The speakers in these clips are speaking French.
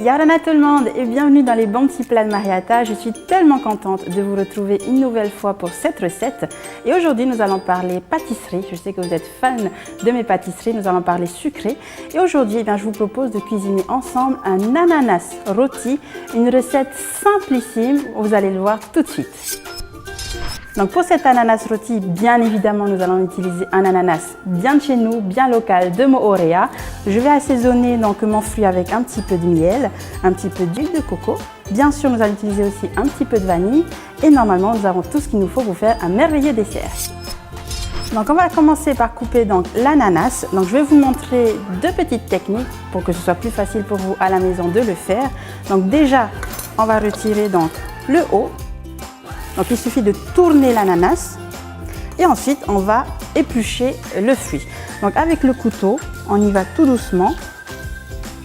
Yarana tout le monde et bienvenue dans les bons petits plats de Mariata. Je suis tellement contente de vous retrouver une nouvelle fois pour cette recette. Et aujourd'hui, nous allons parler pâtisserie. Je sais que vous êtes fans de mes pâtisseries. Nous allons parler sucré. Et aujourd'hui, je vous propose de cuisiner ensemble un ananas rôti. Une recette simplissime. Vous allez le voir tout de suite. Donc pour cet ananas rôti, bien évidemment, nous allons utiliser un ananas bien de chez nous, bien local, de Moorea. Je vais assaisonner donc mon fruit avec un petit peu de miel, un petit peu d'huile de coco. Bien sûr, nous allons utiliser aussi un petit peu de vanille. Et normalement, nous avons tout ce qu'il nous faut pour faire un merveilleux dessert. Donc on va commencer par couper donc l'ananas. Donc je vais vous montrer deux petites techniques pour que ce soit plus facile pour vous à la maison de le faire. Donc déjà, on va retirer donc le haut. Donc il suffit de tourner l'ananas et ensuite on va éplucher le fruit. Donc avec le couteau, on y va tout doucement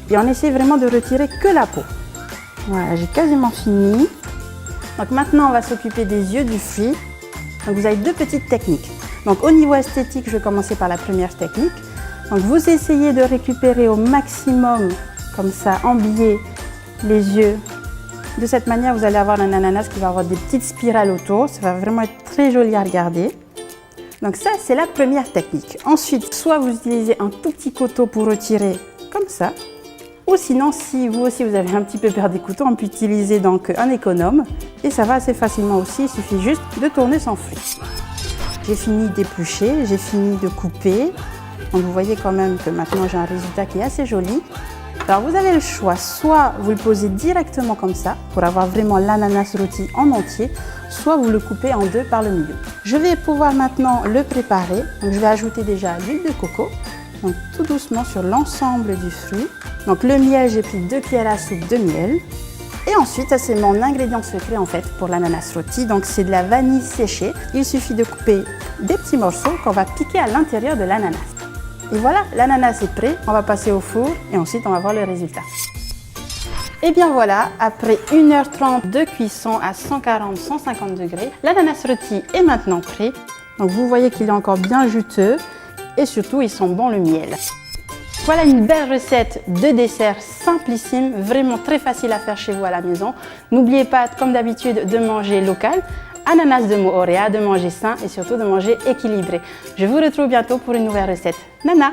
et on essaie vraiment de retirer que la peau. Voilà, j'ai quasiment fini. Donc maintenant on va s'occuper des yeux du fruit. Donc vous avez deux petites techniques. Donc au niveau esthétique, je vais commencer par la première technique. Donc vous essayez de récupérer au maximum, comme ça, en biais, les yeux. De cette manière, vous allez avoir un ananas qui va avoir des petites spirales autour. Ça va vraiment être très joli à regarder. Donc ça, c'est la première technique. Ensuite, soit vous utilisez un tout petit couteau pour retirer comme ça. Ou sinon, si vous aussi vous avez un petit peu peur des couteaux, on peut utiliser donc un économe. Et ça va assez facilement aussi, il suffit juste de tourner son fruit. J'ai fini d'éplucher, j'ai fini de couper. Donc vous voyez quand même que maintenant j'ai un résultat qui est assez joli. Alors vous avez le choix, soit vous le posez directement comme ça, pour avoir vraiment l'ananas rôti en entier, soit vous le coupez en deux par le milieu. Je vais pouvoir maintenant le préparer. Donc je vais ajouter déjà l'huile de coco, donc tout doucement sur l'ensemble du fruit. Donc le miel, j'ai pris 2 cuillères à soupe de miel. Et ensuite, c'est mon ingrédient secret en fait pour l'ananas rôti, donc c'est de la vanille séchée. Il suffit de couper des petits morceaux qu'on va piquer à l'intérieur de l'ananas. Et voilà, l'ananas est prêt, on va passer au four et ensuite on va voir le résultat. Et bien voilà, après 1h30 de cuisson à 140-150 degrés, l'ananas rôti est maintenant prêt. Donc vous voyez qu'il est encore bien juteux et surtout il sent bon le miel. Voilà une belle recette de dessert simplissime, vraiment très facile à faire chez vous à la maison. N'oubliez pas, comme d'habitude, de manger local. Ananas de Moorea, de manger sain et surtout de manger équilibré. Je vous retrouve bientôt pour une nouvelle recette. Nana!